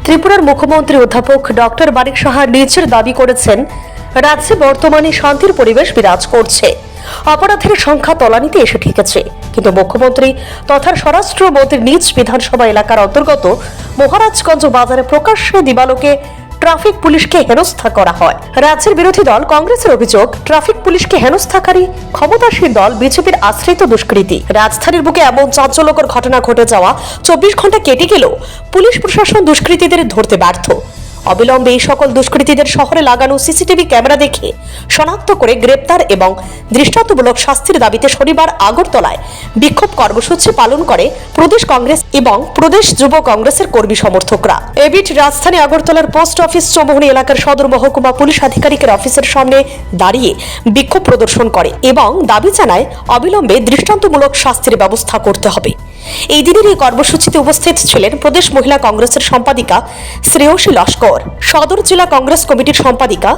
ত্রিপুরার মুখ্যমন্ত্রী অধ্যাপক ডক্টর মানিক সাহা নিজের দাবি করেছেন, রাজ্যে বর্তমানে শান্তির পরিবেশ বিরাজ করছে, অপরাধের সংখ্যা তলানিতে এসে ঠেকেছে। কিন্তু মুখ্যমন্ত্রী তথা স্বরাষ্ট্রমন্ত্রীর নিজ বিধানসভা এলাকার অন্তর্গত মহারাজগঞ্জ বাজারে প্রকাশ্যে দিবালোকে ট্রাফিক পুলিশকে হেনস্থা করা হয়। রাজ্যের বিরোধী দল কংগ্রেসের অভিযোগ, ট্রাফিক পুলিশকে হেনস্থাকারী ক্ষমতাসীন দল বিজেপির আশ্রিত দুষ্কৃতী। রাজধানীর বুকে এমন চাঞ্চল্যকর ঘটনা ঘটে যাওয়া 24 ঘন্টা কেটে গেলেও পুলিশ প্রশাসন দুষ্কৃতীদের ধরতে ব্যর্থ। অবিলম্বে এই সকল দুষ্কৃতীদের শহরে লাগানো সিসিটিভি ক্যামেরা দেখে শনাক্ত করে গ্রেপ্তার এবং দৃষ্টান্তমূলক শাস্তির দাবিতে শনিবার আগরতলায় বিক্ষোভ কর্মসূচি পালন করে প্রদেশ কংগ্রেস এবং প্রদেশ যুব কংগ্রেসের কর্মী সমর্থকরা। এবিট রাজধানী আগরতলার পোস্ট অফিস চৌমুহনী এলাকার সদর মহকুমা পুলিশ আধিকারিকের অফিসের সামনে দাঁড়িয়ে বিক্ষোভ প্রদর্শন করে এবং দাবি জানায় অবিলম্বে দৃষ্টান্তমূলক শাস্তির ব্যবস্থা করতে হবে। এই দিনের এই কর্মসূচিতে উপস্থিত ছিলেন প্রদেশ মহিলা কংগ্রেসের সম্পাদিকা শ্রেয়সী লস্কর, সদর জেলা কংগ্রেস কমিটির সম্পাদিকা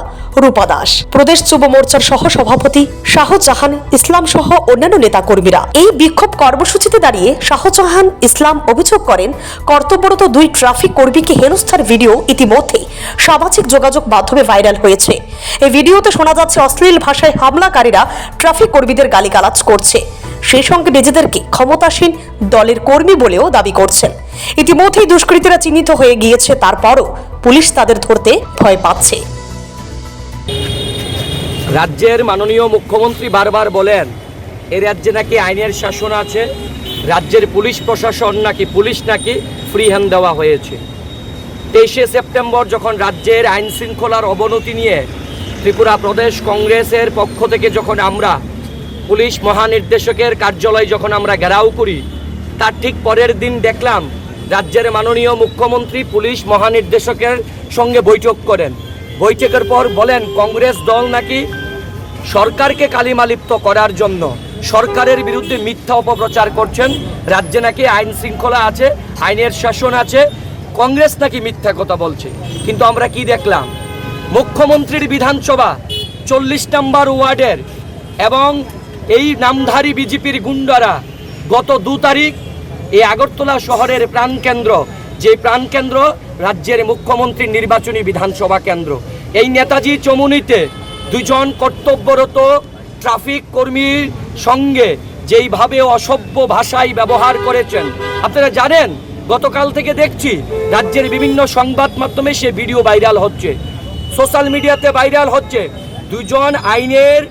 রূপা দাস, প্রদেশ যুব মোর্চার সহ সভাপতি শাহজাহান ইসলাম সহ অন্যান্য নেতা কর্মীরা। এই বিক্ষোভ কর্মসূচিতে দাঁড়িয়ে শাহজাহান ইসলাম অভিযোগ করেন, কর্তব্যরত 2 ট্রাফিক কর্মীকে হেনস্থার ভিডিও ইতিমধ্যেই সামাজিক যোগাযোগ মাধ্যমে ভাইরাল হয়েছে। এই ভিডিওতে শোনা যাচ্ছে অশ্লীল ভাষায় হামলাকারীরা ট্রাফিক কর্মীদের গালিগালাজ করছে, সেই সঙ্গে নিজেদেরকে ক্ষমতাসীন দলের কর্মী বলেও দাবি করছেন। ইতিমধ্যেই দুষ্কৃতীরা চিহ্নিত হয়ে গিয়েছে, তারপরও পুলিশ তাদের ধরতে ভয় পাচ্ছে। রাজ্যের মাননীয় মুখ্যমন্ত্রী বারবার বলেন এই রাজ্যে নাকি আইনের শাসন আছে, রাজ্যের পুলিশ প্রশাসন পুলিশ নাকি ফ্রি হ্যান্ড দেওয়া হয়েছে। 23শে সেপ্টেম্বর যখন রাজ্যের আইন শৃঙ্খলার অবনতি নিয়ে ত্রিপুরা প্রদেশ কংগ্রেসের পক্ষ থেকে যখন আমরা পুলিশ মহানির্দেশকের কার্যালয় যখন আমরা ঘেরাও করি, তার ঠিক পরের দিন দেখলাম রাজ্যের মাননীয় মুখ্যমন্ত্রী পুলিশ মহানির্দেশকের সঙ্গে বৈঠক করেন। বৈঠকের পর বলেন কংগ্রেস দল নাকি সরকারকে কালিমালিপ্ত করার জন্য সরকারের বিরুদ্ধে মিথ্যা অপপ্রচার করছেন, রাজ্যে নাকি আইন শৃঙ্খলা আছে, আইনের শাসন আছে, কংগ্রেস নাকি মিথ্যা কথা বলছে। কিন্তু আমরা কি দেখলাম, মুখ্যমন্ত্রীর বিধানসভা 40 নম্বর ওয়ার্ডের এবং এই নামধারী বিজেপির গুন্ডারা গত 2 তারিখ এই আগরতলা শহরের প্রাণকেন্দ্র, যে প্রাণকেন্দ্র রাজ্যের মুখ্যমন্ত্রীর নির্বাচনী বিধানসভা কেন্দ্র, এই নেতাজি চৌমুহনীতে 2 জন কর্তব্যরত ট্রাফিক কর্মীর সঙ্গে যেইভাবে অসভ্য ভাষায় ব্যবহার করেছেন। আপনারা জানেন, গতকাল থেকে দেখছি রাজ্যের বিভিন্ন সংবাদ মাধ্যমে সে ভিডিও ভাইরাল হচ্ছে, সোশ্যাল মিডিয়াতে ভাইরাল হচ্ছে। 2 জন আইনের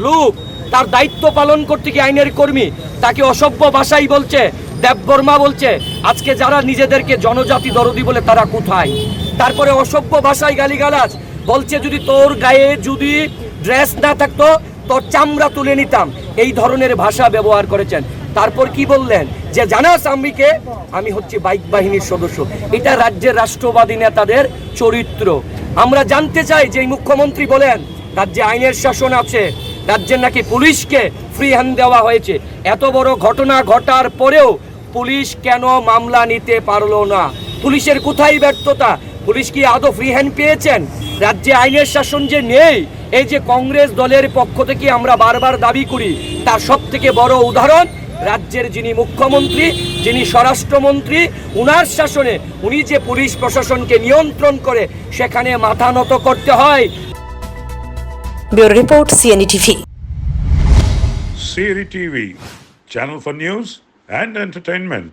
লোক তার দায়িত্ব পালন করতে গিয়ে আইনের কর্মী তাকে অসভ্য ভাষাই বলছে, দেববর্মা বলছে। আজকে যারা নিজেদেরকে জনজাতি দরদি বলে তারা কোথায়? তারপরে অসভ্য ভাষায় গালিগালাজ বলছে, যদি তোর গায়ে যদি ড্রেস না থাকতো তোর চামড়া তুলে নিতাম, এই ধরনের ভাষা ব্যবহার করেছেন। তারপর কি বললেন যে জানাস আমি হচ্ছে বাইক বাহিনীর সদস্য। এটা রাজ্যের রাষ্ট্রবাদী নেতাদের চরিত্র। আমরা জানতে চাই যে মুখ্যমন্ত্রী বলেন রাজ্যে আইনের শাসন আছে, রাজ্যের নাকি পুলিশকে ফ্রি হ্যান্ড দেওয়া হয়েছে। এত বড় ঘটনা ঘটার পরেও পুলিশ কেন মামলা নিতে পারলো না? পুলিশের কোথায় ব্যর্থতা? পুলিশ কি আদৌ ফ্রি হ্যান্ড পেয়েছেন? রাজ্যে আইনের শাসন যে নেই, এই যে কংগ্রেস দলের পক্ষ থেকে আমরা বারবার দাবি করি, তার সবথেকে বড় উদাহরণ রাজ্যের যিনি মুখ্যমন্ত্রী, যিনি স্বরাষ্ট্রমন্ত্রী, উনার শাসনে উনি যে পুলিশ প্রশাসনকে নিয়ন্ত্রণ করে সেখানে মাথা নত করতে হয়। Bureau report, CNE TV. CNE TV, channel for news and entertainment.